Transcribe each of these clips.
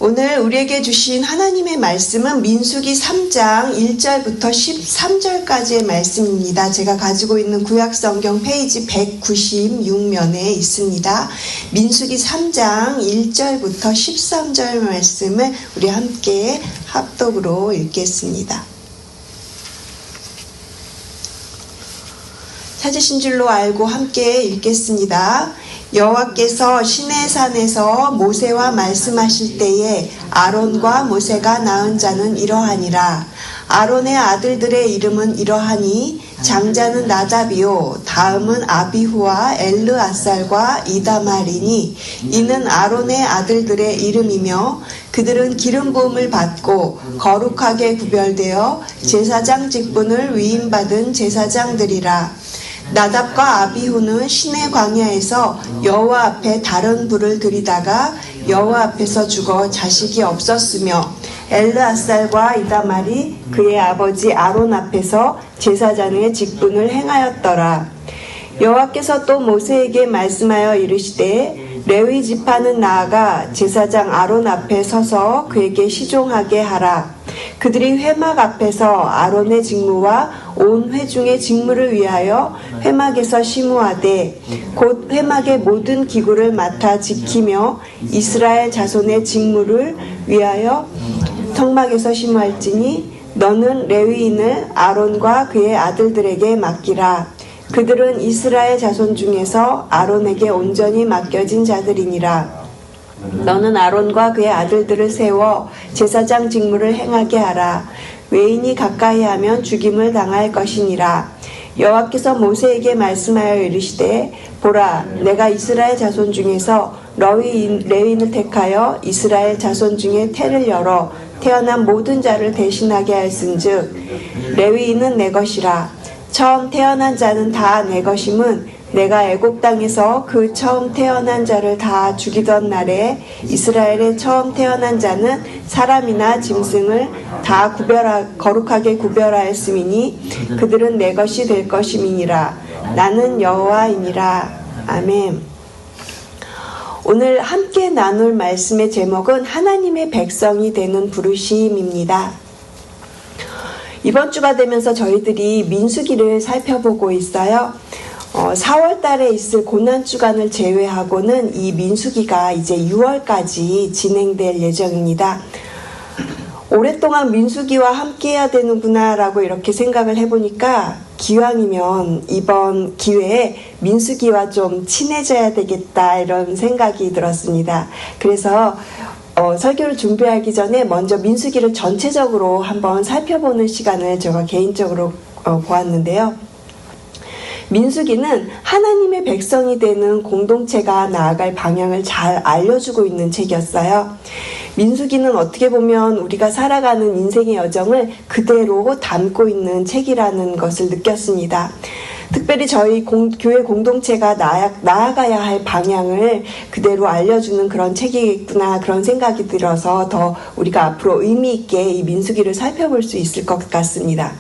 오늘 우리에게 주신 하나님의 말씀은 민수기 3장 1절부터 13절까지의 말씀입니다. 제가 가지고 있는 구약성경 페이지 196면에 있습니다. 민수기 3장 1절부터 13절 말씀을 우리 함께 합독으로 읽겠습니다. 찾으신 줄로 알고 함께 읽겠습니다. 여호와께서 시내산에서 모세와 말씀하실 때에 아론과 모세가 낳은 자는 이러하니라. 아론의 아들들의 이름은 이러하니 장자는 나답이요 다음은 아비후와 엘르아살과 이다말이니 이는 아론의 아들들의 이름이며 그들은 기름 부음을 받고 거룩하게 구별되어 제사장 직분을 위임받은 제사장들이라. 나답과 아비후는 시내 광야에서 여호와 앞에 다른 불을 들이다가 여호와 앞에서 죽어 자식이 없었으며 엘르아살과 이다말이 그의 아버지 아론 앞에서 제사장의 직분을 행하였더라. 여호와께서 또 모세에게 말씀하여 이르시되 레위 지파는 나아가 제사장 아론 앞에 서서 그에게 시종하게 하라. 그들이 회막 앞에서 아론의 직무와 온 회중의 직무를 위하여 회막에서 심우하되 곧 회막의 모든 기구를 맡아 지키며 이스라엘 자손의 직무를 위하여 성막에서 심우할지니 너는 레위인을 아론과 그의 아들들에게 맡기라. 그들은 이스라엘 자손 중에서 아론에게 온전히 맡겨진 자들이니라. 너는 아론과 그의 아들들을 세워 제사장 직무를 행하게 하라. 외인이 가까이 하면 죽임을 당할 것이니라. 여호와께서 모세에게 말씀하여 이르시되 보라 내가 이스라엘 자손 중에서 레위인을 택하여 이스라엘 자손 중에 태를 열어 태어난 모든 자를 대신하게 할진즉 레위인은 내 것이라. 처음 태어난 자는 다 내 것임은 내가 애굽 땅에서 그 처음 태어난 자를 다 죽이던 날에 이스라엘의 처음 태어난 자는 사람이나 짐승을 다 거룩하게 구별하였음이니 그들은 내 것이 될 것임이니라. 나는 여호와이니라. 아멘. 오늘 함께 나눌 말씀의 제목은 하나님의 백성이 되는 부르심입니다. 이번 주가 되면서 저희들이 민수기를 살펴보고 있어요. 4월 달에 있을 고난주간을 제외하고는 이 민수기가 이제 6월까지 진행될 예정입니다. 오랫동안 민수기와 함께 해야 되는구나 라고 이렇게 생각을 해보니까 기왕이면 이번 기회에 민수기와 좀 친해져야 되겠다 이런 생각이 들었습니다. 그래서 설교를 준비하기 전에 먼저 민수기를 전체적으로 한번 살펴보는 시간을 제가 개인적으로 보았는데요. 민수기는 하나님의 백성이 되는 공동체가 나아갈 방향을 잘 알려주고 있는 책이었어요. 민수기는 어떻게 보면 우리가 살아가는 인생의 여정을 그대로 담고 있는 책이라는 것을 느꼈습니다. 특별히 저희 교회 공동체가 나아가야 할 방향을 그대로 알려주는 그런 책이겠구나 그런 생각이 들어서 더 우리가 앞으로 의미 있게 이 민수기를 살펴볼 수 있을 것 같습니다.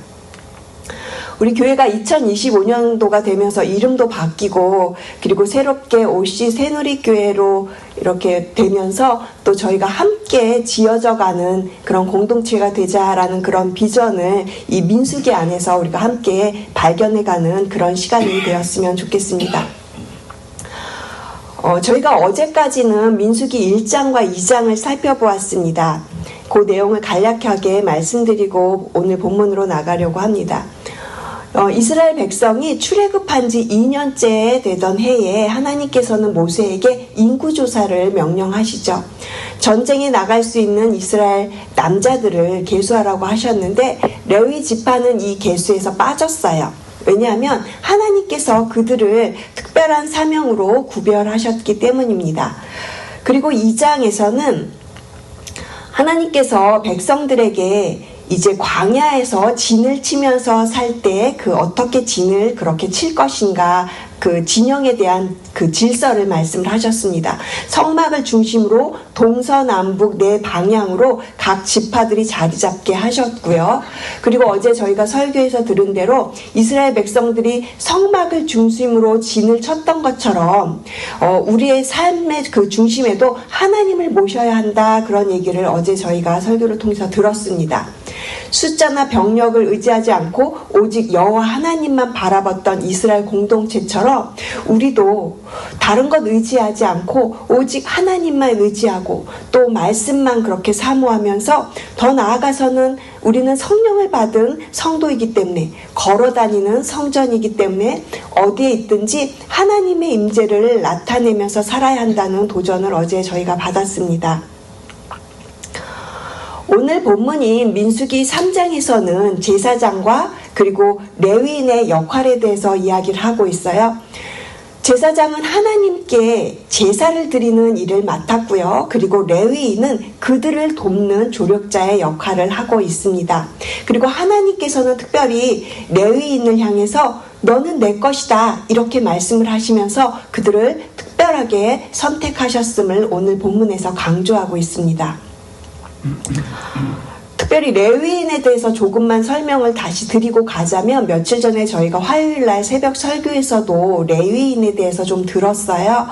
우리 교회가 2025년도가 되면서 이름도 바뀌고 그리고 새롭게 OC 새누리교회로 이렇게 되면서 또 저희가 함께 지어져가는 그런 공동체가 되자라는 그런 비전을 이 민수기 안에서 우리가 함께 발견해가는 그런 시간이 되었으면 좋겠습니다. 저희가 어제까지는 민수기 1장과 2장을 살펴보았습니다. 그 내용을 간략하게 말씀드리고 오늘 본문으로 나가려고 합니다. 이스라엘 백성이 출애굽한 지 2년째 되던 해에 하나님께서는 모세에게 인구조사를 명령하시죠. 전쟁에 나갈 수 있는 이스라엘 남자들을 계수하라고 하셨는데 레위 지파는 이 계수에서 빠졌어요. 왜냐하면 하나님께서 그들을 특별한 사명으로 구별하셨기 때문입니다. 그리고 2장에서는 하나님께서 백성들에게 이제 광야에서 진을 치면서 살 때 그 어떻게 진을 그렇게 칠 것인가 그 진영에 대한 그 질서를 말씀을 하셨습니다. 성막을 중심으로 동서남북 네 방향으로 각 지파들이 자리 잡게 하셨고요. 그리고 어제 저희가 설교에서 들은 대로 이스라엘 백성들이 성막을 중심으로 진을 쳤던 것처럼 우리의 삶의 그 중심에도 하나님을 모셔야 한다, 그런 얘기를 어제 저희가 설교를 통해서 들었습니다. 숫자나 병력을 의지하지 않고 오직 여호와 하나님만 바라봤던 이스라엘 공동체처럼 우리도 다른 것 의지하지 않고 오직 하나님만 의지하고 또 말씀만 그렇게 사모하면서, 더 나아가서는 우리는 성령을 받은 성도이기 때문에, 걸어다니는 성전이기 때문에 어디에 있든지 하나님의 임재를 나타내면서 살아야 한다는 도전을 어제 저희가 받았습니다. 오늘 본문인 민수기 3장에서는 제사장과 그리고 레위인의 역할에 대해서 이야기를 하고 있어요. 제사장은 하나님께 제사를 드리는 일을 맡았고요. 그리고 레위인은 그들을 돕는 조력자의 역할을 하고 있습니다. 그리고 하나님께서는 특별히 레위인을 향해서 너는 내 것이다, 이렇게 말씀을 하시면서 그들을 특별하게 선택하셨음을 오늘 본문에서 강조하고 있습니다. 특별히 레위인에 대해서 조금만 설명을 다시 드리고 가자면, 며칠 전에 저희가 화요일날 새벽 설교에서도 레위인에 대해서 좀 들었어요.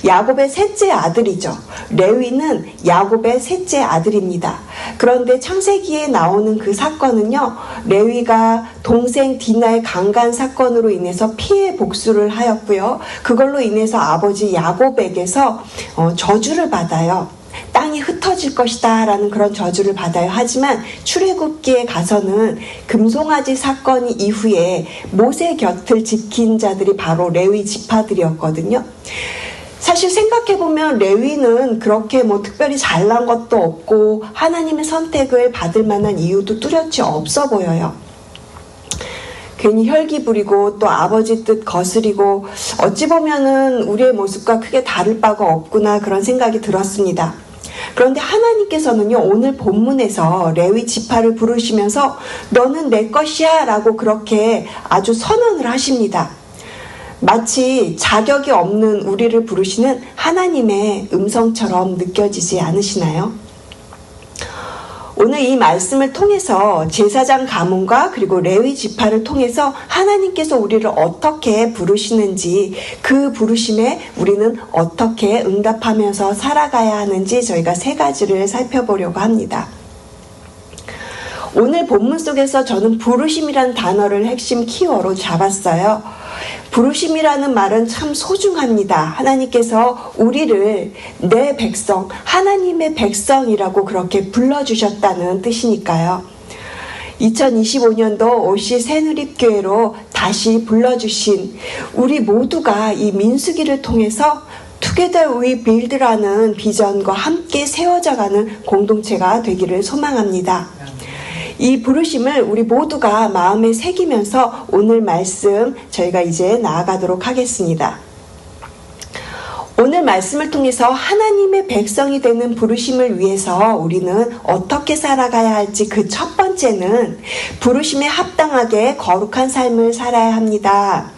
야곱의 셋째 아들이죠. 레위는 야곱의 셋째 아들입니다. 그런데 창세기에 나오는 그 사건은요, 레위가 동생 디나의 강간 사건으로 인해서 피해 복수를 하였고요. 그걸로 인해서 아버지 야곱에게서 저주를 받아요. 땅이 흩어질 것이다 라는 그런 저주를 받아요. 하지만 출애굽기에 가서는 금송아지 사건 이후에 모세 곁을 지킨 자들이 바로 레위 지파들이었거든요. 사실 생각해보면 레위는 그렇게 특별히 잘난 것도 없고 하나님의 선택을 받을 만한 이유도 뚜렷이 없어 보여요. 괜히 혈기 부리고 또 아버지 뜻 거스리고, 어찌 보면은 우리의 모습과 크게 다를 바가 없구나, 그런 생각이 들었습니다. 그런데 하나님께서는요, 오늘 본문에서 레위 지파를 부르시면서 너는 내 것이야 라고 그렇게 아주 선언을 하십니다. 마치 자격이 없는 우리를 부르시는 하나님의 음성처럼 느껴지지 않으시나요? 오늘 이 말씀을 통해서 제사장 가문과 그리고 레위 지파를 통해서 하나님께서 우리를 어떻게 부르시는지, 그 부르심에 우리는 어떻게 응답하면서 살아가야 하는지 저희가 세 가지를 살펴보려고 합니다. 오늘 본문 속에서 저는 부르심이라는 단어를 핵심 키워드로 잡았어요. 부르심이라는 말은 참 소중합니다. 하나님께서 우리를 내 백성, 하나님의 백성이라고 그렇게 불러주셨다는 뜻이니까요. 2025년도 OC 새누립교회로 다시 불러주신 우리 모두가 이 민수기를 통해서 Together We Build라는 비전과 함께 세워져가는 공동체가 되기를 소망합니다. 이 부르심을 우리 모두가 마음에 새기면서 오늘 말씀 저희가 이제 나아가도록 하겠습니다. 오늘 말씀을 통해서 하나님의 백성이 되는 부르심을 위해서 우리는 어떻게 살아가야 할지, 그 첫 번째는 부르심에 합당하게 거룩한 삶을 살아야 합니다.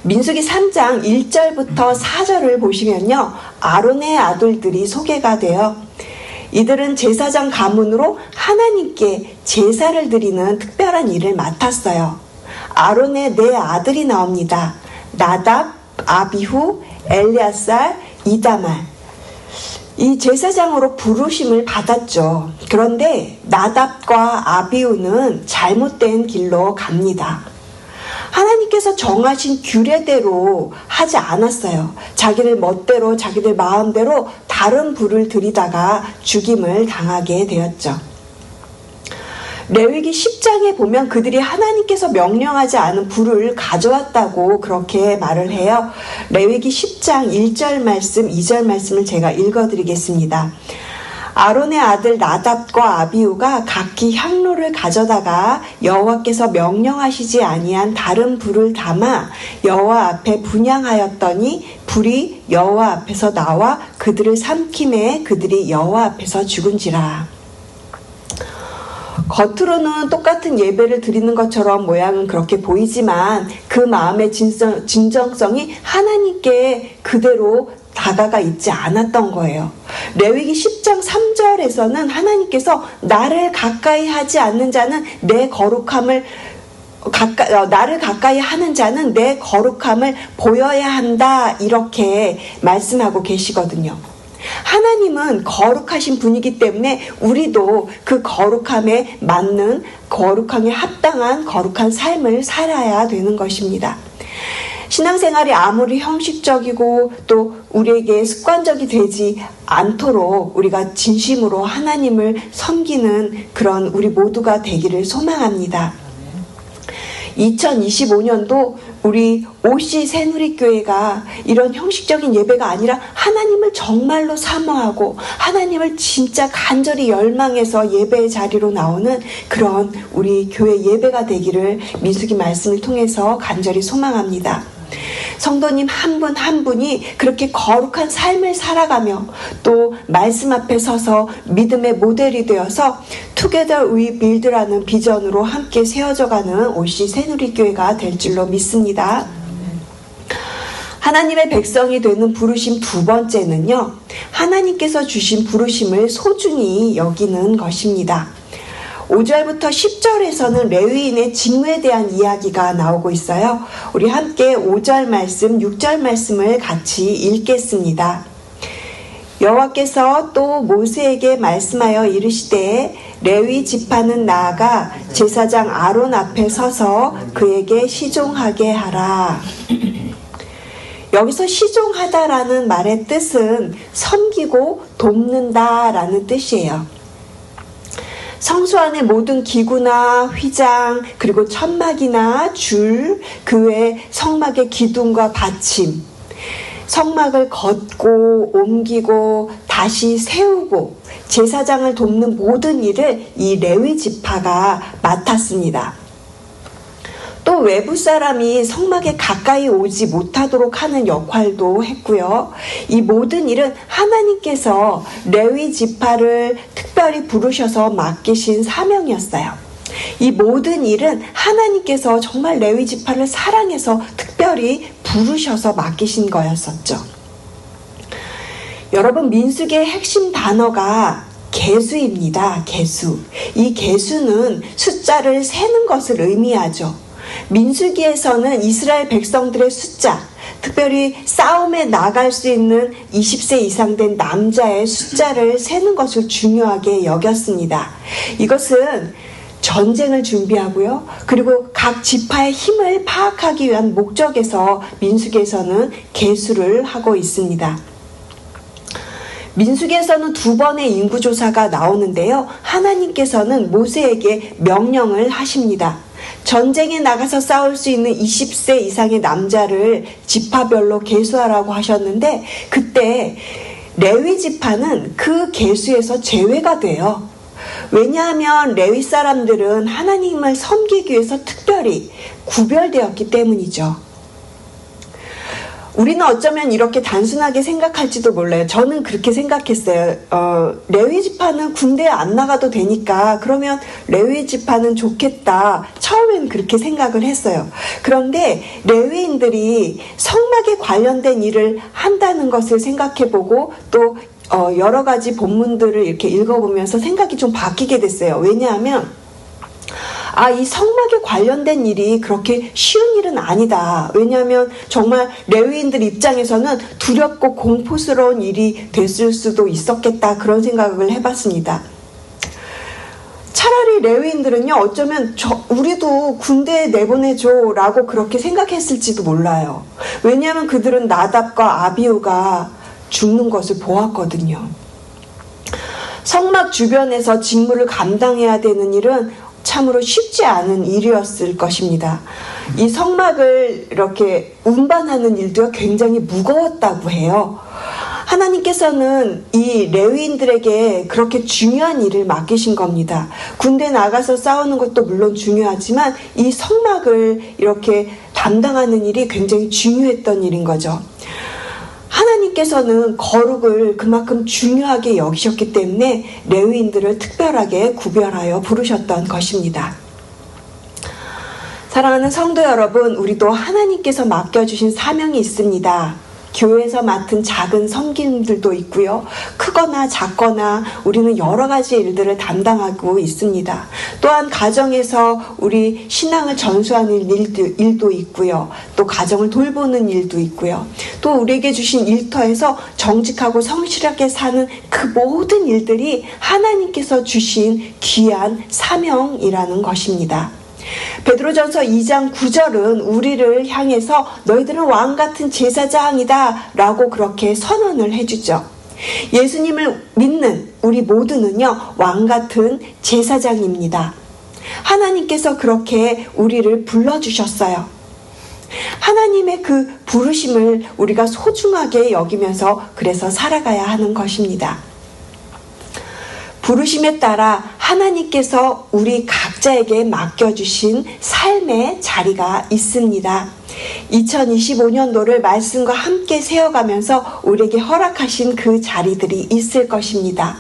민수기 3장 1절부터 4절을 보시면요, 아론의 아들들이 소개가 돼요. 이들은 제사장 가문으로 하나님께 제사를 드리는 특별한 일을 맡았어요. 아론의 네 아들이 나옵니다. 나답, 아비후, 엘리아살, 이다말. 이 제사장으로 부르심을 받았죠. 그런데 나답과 아비후는 잘못된 길로 갑니다. 하나님께서 정하신 규례대로 하지 않았어요. 자기들 멋대로, 자기들 마음대로 다른 불을 들이다가 죽임을 당하게 되었죠. 레위기 10장에 보면 그들이 하나님께서 명령하지 않은 불을 가져왔다고 그렇게 말을 해요. 레위기 10장 1절 말씀, 2절 말씀을 제가 읽어드리겠습니다. 아론의 아들 나답과 아비후가 각기 향로를 가져다가 여호와께서 명령하시지 아니한 다른 불을 담아 여호와 앞에 분향하였더니 불이 여호와 앞에서 나와 그들을 삼킴에 그들이 여호와 앞에서 죽은지라. 겉으로는 똑같은 예배를 드리는 것처럼 모양은 그렇게 보이지만 그 마음의 진정성이 하나님께 그대로 다가가 있지 않았던 거예요. 레위기 10장 3절에서는 하나님께서 나를 가까이 하지 않는 자는 내 거룩함을 나를 가까이 하는 자는 내 거룩함을 보여야 한다, 이렇게 말씀하고 계시거든요. 하나님은 거룩하신 분이기 때문에 우리도 그 거룩함에 맞는, 거룩함에 합당한 거룩한 삶을 살아야 되는 것입니다. 신앙생활이 아무리 형식적이고 또 우리에게 습관적이 되지 않도록 우리가 진심으로 하나님을 섬기는 그런 우리 모두가 되기를 소망합니다. 2025년도 우리 OC 새누리교회가 이런 형식적인 예배가 아니라 하나님을 정말로 사모하고 하나님을 진짜 간절히 열망해서 예배의 자리로 나오는 그런 우리 교회 예배가 되기를 민수기 말씀을 통해서 간절히 소망합니다. 성도님 한 분 한 분이 그렇게 거룩한 삶을 살아가며 또 말씀 앞에 서서 믿음의 모델이 되어서 Together We Build라는 비전으로 함께 세워져가는 OC 새누리교회가 될 줄로 믿습니다. 하나님의 백성이 되는 부르심 두 번째는요, 하나님께서 주신 부르심을 소중히 여기는 것입니다. 5절부터 10절에서는 레위인의 직무에 대한 이야기가 나오고 있어요. 우리 함께 5절 말씀, 6절 말씀을 같이 읽겠습니다. 여호와께서 또 모세에게 말씀하여 이르시되 레위 지파는 나아가 제사장 아론 앞에 서서 그에게 시종하게 하라. 여기서 시종하다라는 말의 뜻은 섬기고 돕는다라는 뜻이에요. 성소 안의 모든 기구나 휘장, 그리고 천막이나 줄, 그 외 성막의 기둥과 받침, 성막을 걷고 옮기고 다시 세우고 제사장을 돕는 모든 일을 이 레위 지파가 맡았습니다. 또 외부 사람이 성막에 가까이 오지 못하도록 하는 역할도 했고요. 이 모든 일은 하나님께서 레위 지파를 특별히 부르셔서 맡기신 사명이었어요. 이 모든 일은 하나님께서 정말 레위 지파를 사랑해서 특별히 부르셔서 맡기신 거였었죠. 여러분, 민수기의 핵심 단어가 계수입니다. 계수. 이 계수는 숫자를 세는 것을 의미하죠. 민수기에서는 이스라엘 백성들의 숫자, 특별히 싸움에 나갈 수 있는 20세 이상 된 남자의 숫자를 세는 것을 중요하게 여겼습니다. 이것은 전쟁을 준비하고요. 그리고 각 지파의 힘을 파악하기 위한 목적에서 민수기에서는 계수를 하고 있습니다. 민수기에서는 두 번의 인구조사가 나오는데요. 하나님께서는 모세에게 명령을 하십니다. 전쟁에 나가서 싸울 수 있는 20세 이상의 남자를 지파별로 계수하라고 하셨는데 그때 레위 지파는 그 계수에서 제외가 돼요. 왜냐하면 레위 사람들은 하나님을 섬기기 위해서 특별히 구별되었기 때문이죠. 우리는 어쩌면 이렇게 단순하게 생각할지도 몰라요. 저는 그렇게 생각했어요. 레위 지파는 군대에 안 나가도 되니까 그러면 레위 지파는 좋겠다. 처음엔 그렇게 생각을 했어요. 그런데 레위인들이 성막에 관련된 일을 한다는 것을 생각해보고 또 여러 가지 본문들을 이렇게 읽어보면서 생각이 좀 바뀌게 됐어요. 왜냐하면 이 성막에 관련된 일이 그렇게 쉬운 일은 아니다. 왜냐하면 정말 레위인들 입장에서는 두렵고 공포스러운 일이 됐을 수도 있었겠다. 그런 생각을 해봤습니다. 차라리 레위인들은요, 어쩌면 우리도 군대에 내보내줘 라고 그렇게 생각했을지도 몰라요. 왜냐하면 그들은 나답과 아비후가 죽는 것을 보았거든요. 성막 주변에서 직무를 감당해야 되는 일은 참으로 쉽지 않은 일이었을 것입니다. 이 성막을 이렇게 운반하는 일도 굉장히 무거웠다고 해요. 하나님께서는 이 레위인들에게 그렇게 중요한 일을 맡기신 겁니다. 군대 나가서 싸우는 것도 물론 중요하지만 이 성막을 이렇게 담당하는 일이 굉장히 중요했던 일인 거죠. 하나님께서는 거룩을 그만큼 중요하게 여기셨기 때문에 레위인들을 특별하게 구별하여 부르셨던 것입니다. 사랑하는 성도 여러분, 우리도 하나님께서 맡겨주신 사명이 있습니다. 교회에서 맡은 작은 섬김들도 있고요. 크거나 작거나 우리는 여러 가지 일들을 담당하고 있습니다. 또한 가정에서 우리 신앙을 전수하는 일도 있고요. 또 가정을 돌보는 일도 있고요. 또 우리에게 주신 일터에서 정직하고 성실하게 사는 그 모든 일들이 하나님께서 주신 귀한 사명이라는 것입니다. 베드로전서 2장 9절은 우리를 향해서 너희들은 왕같은 제사장이다 라고 그렇게 선언을 해주죠. 예수님을 믿는 우리 모두는요, 왕같은 제사장입니다. 하나님께서 그렇게 우리를 불러주셨어요. 하나님의 그 부르심을 우리가 소중하게 여기면서 그래서 살아가야 하는 것입니다. 부르심에 따라 하나님께서 우리 각자에게 맡겨주신 삶의 자리가 있습니다. 2025년도를 말씀과 함께 세워가면서 우리에게 허락하신 그 자리들이 있을 것입니다.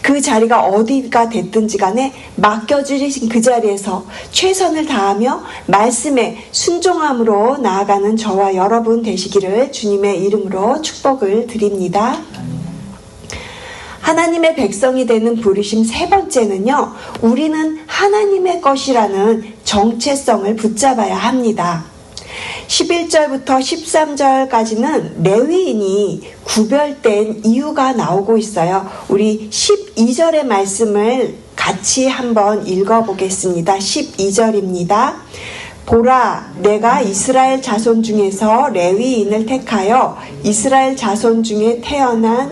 그 자리가 어디가 됐든지 간에 맡겨주신 그 자리에서 최선을 다하며 말씀에 순종함으로 나아가는 저와 여러분 되시기를 주님의 이름으로 축복을 드립니다. 하나님의 백성이 되는 부르심 세 번째는요, 우리는 하나님의 것이라는 정체성을 붙잡아야 합니다. 11절부터 13절까지는 레위인이 구별된 이유가 나오고 있어요. 우리 12절의 말씀을 같이 한번 읽어보겠습니다. 12절입니다. 보라, 내가 이스라엘 자손 중에서 레위인을 택하여 이스라엘 자손 중에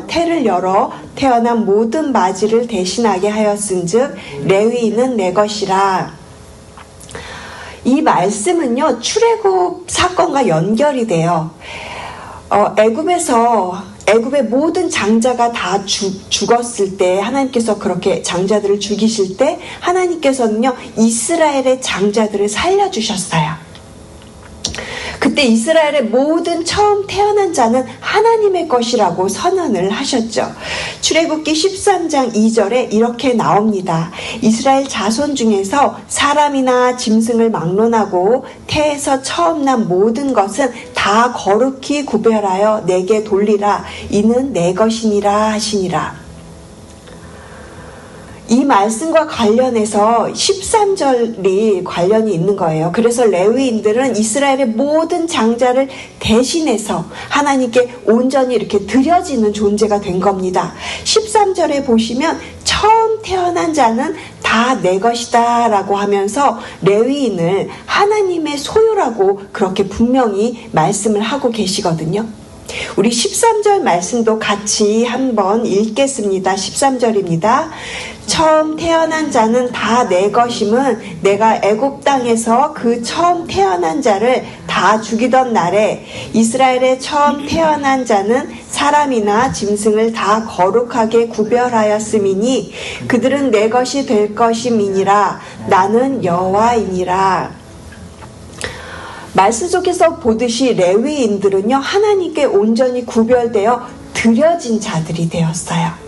태를 열어 태어난 모든 맞이를 대신하게 하였은즉 레위인은 내 것이라. 이 말씀은요, 출애굽 사건과 연결이 돼요. 애굽의 모든 장자가 다 죽었을 때, 하나님께서 그렇게 장자들을 죽이실 때 하나님께서는요, 이스라엘의 장자들을 살려주셨어요. 그때 이스라엘의 모든 처음 태어난 자는 하나님의 것이라고 선언을 하셨죠. 출애굽기 13장 2절에 이렇게 나옵니다. 이스라엘 자손 중에서 사람이나 짐승을 막론하고 태에서 처음 난 모든 것은 다 거룩히 구별하여 내게 돌리라. 이는 내 것이니라 하시니라. 이 말씀과 관련해서 13절이 관련이 있는 거예요. 그래서 레위인들은 이스라엘의 모든 장자를 대신해서 하나님께 온전히 이렇게 드려지는 존재가 된 겁니다. 13절에 보시면 처음 태어난 자는 다 내 것이다 라고 하면서 레위인을 하나님의 소유라고 그렇게 분명히 말씀을 하고 계시거든요. 우리 13절 말씀도 같이 한번 읽겠습니다. 13절입니다. 처음 태어난 자는 다 내 것임은 내가 애굽 땅에서 그 처음 태어난 자를 다 죽이던 날에 이스라엘의 처음 태어난 자는 사람이나 짐승을 다 거룩하게 구별하였음이니 그들은 내 것이 될 것임이니라. 나는 여호와이니라. 말씀 속에서 보듯이 레위인들은요, 하나님께 온전히 구별되어 드려진 자들이 되었어요.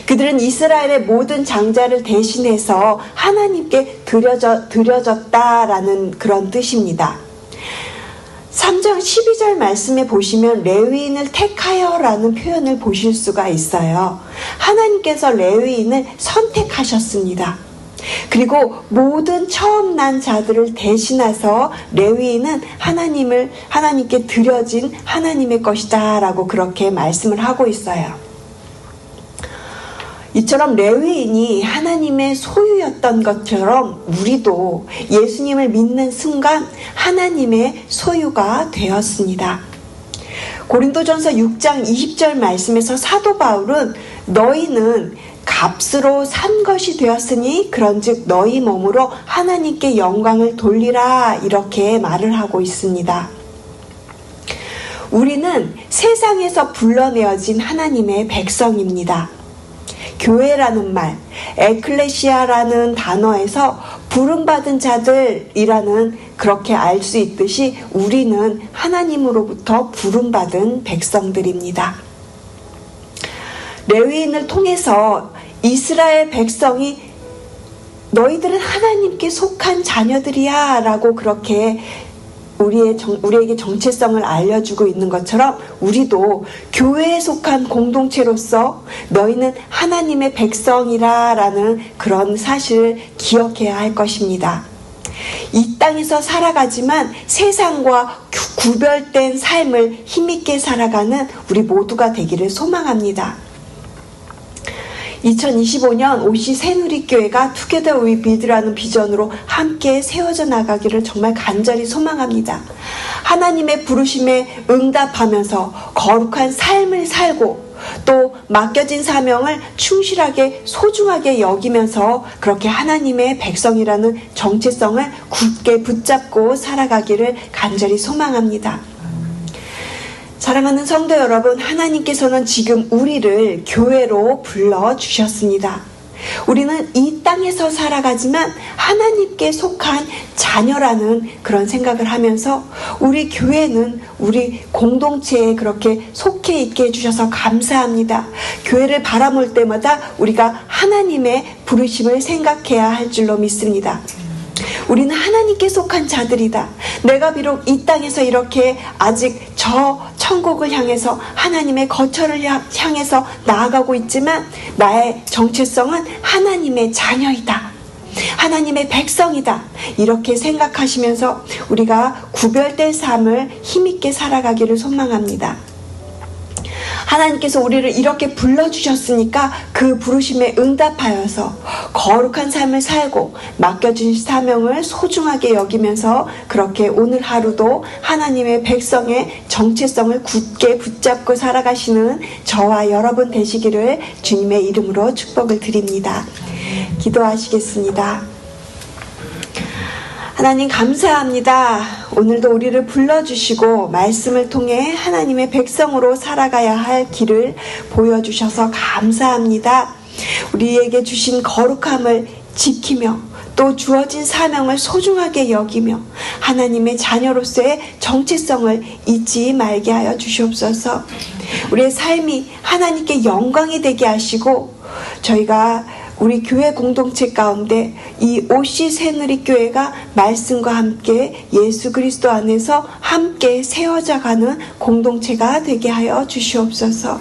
그들은 이스라엘의 모든 장자를 대신해서 하나님께 드려졌다라는 그런 뜻입니다. 3장 12절 말씀에 보시면 레위인을 택하여라는 표현을 보실 수가 있어요. 하나님께서 레위인을 선택하셨습니다. 그리고 모든 처음 난 자들을 대신해서 레위인은 하나님께 드려진 하나님의 것이다 라고 그렇게 말씀을 하고 있어요. 이처럼 레위인이 하나님의 소유였던 것처럼 우리도 예수님을 믿는 순간 하나님의 소유가 되었습니다. 고린도전서 6장 20절 말씀에서 사도 바울은 너희는 값으로 산 것이 되었으니 그런즉 너희 몸으로 하나님께 영광을 돌리라 이렇게 말을 하고 있습니다. 우리는 세상에서 불러내어진 하나님의 백성입니다. 교회라는 말, 에클레시아라는 단어에서 부름받은 자들이라는 그렇게 알 수 있듯이 우리는 하나님으로부터 부름받은 백성들입니다. 레위인을 통해서 이스라엘 백성이 너희들은 하나님께 속한 자녀들이야 라고 그렇게 우리에게 정체성을 알려주고 있는 것처럼 우리도 교회에 속한 공동체로서 너희는 하나님의 백성이라 라는 그런 사실을 기억해야 할 것입니다. 이 땅에서 살아가지만 세상과 구별된 삶을 힘있게 살아가는 우리 모두가 되기를 소망합니다. 2025년 OC 새누리교회가 Together We Build라는 비전으로 함께 세워져 나가기를 정말 간절히 소망합니다. 하나님의 부르심에 응답하면서 거룩한 삶을 살고 또 맡겨진 사명을 충실하게 소중하게 여기면서 그렇게 하나님의 백성이라는 정체성을 굳게 붙잡고 살아가기를 간절히 소망합니다. 사랑하는 성도 여러분, 하나님께서는 지금 우리를 교회로 불러주셨습니다. 우리는 이 땅에서 살아가지만 하나님께 속한 자녀라는 그런 생각을 하면서 우리 교회는 우리 공동체에 그렇게 속해 있게 해주셔서 감사합니다. 교회를 바라볼 때마다 우리가 하나님의 부르심을 생각해야 할 줄로 믿습니다. 우리는 하나님께 속한 자들이다. 내가 비록 이 땅에서 이렇게 아직 저 천국을 향해서 하나님의 거처를 향해서 나아가고 있지만 나의 정체성은 하나님의 자녀이다. 하나님의 백성이다. 이렇게 생각하시면서 우리가 구별된 삶을 힘있게 살아가기를 소망합니다. 하나님께서 우리를 이렇게 불러주셨으니까 그 부르심에 응답하여서 거룩한 삶을 살고 맡겨주신 사명을 소중하게 여기면서 그렇게 오늘 하루도 하나님의 백성의 정체성을 굳게 붙잡고 살아가시는 저와 여러분 되시기를 주님의 이름으로 축복을 드립니다. 기도하시겠습니다. 하나님 감사합니다. 오늘도 우리를 불러주시고 말씀을 통해 하나님의 백성으로 살아가야 할 길을 보여주셔서 감사합니다. 우리에게 주신 거룩함을 지키며 또 주어진 사명을 소중하게 여기며 하나님의 자녀로서의 정체성을 잊지 말게 하여 주시옵소서. 우리의 삶이 하나님께 영광이 되게 하시고 저희가 우리 교회 공동체 가운데 이 OC 새누리교회가 말씀과 함께 예수 그리스도 안에서 함께 세워져 가는 공동체가 되게 하여 주시옵소서.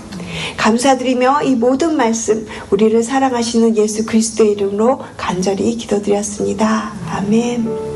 감사드리며 이 모든 말씀 우리를 사랑하시는 예수 그리스도의 이름으로 간절히 기도드렸습니다. 아멘.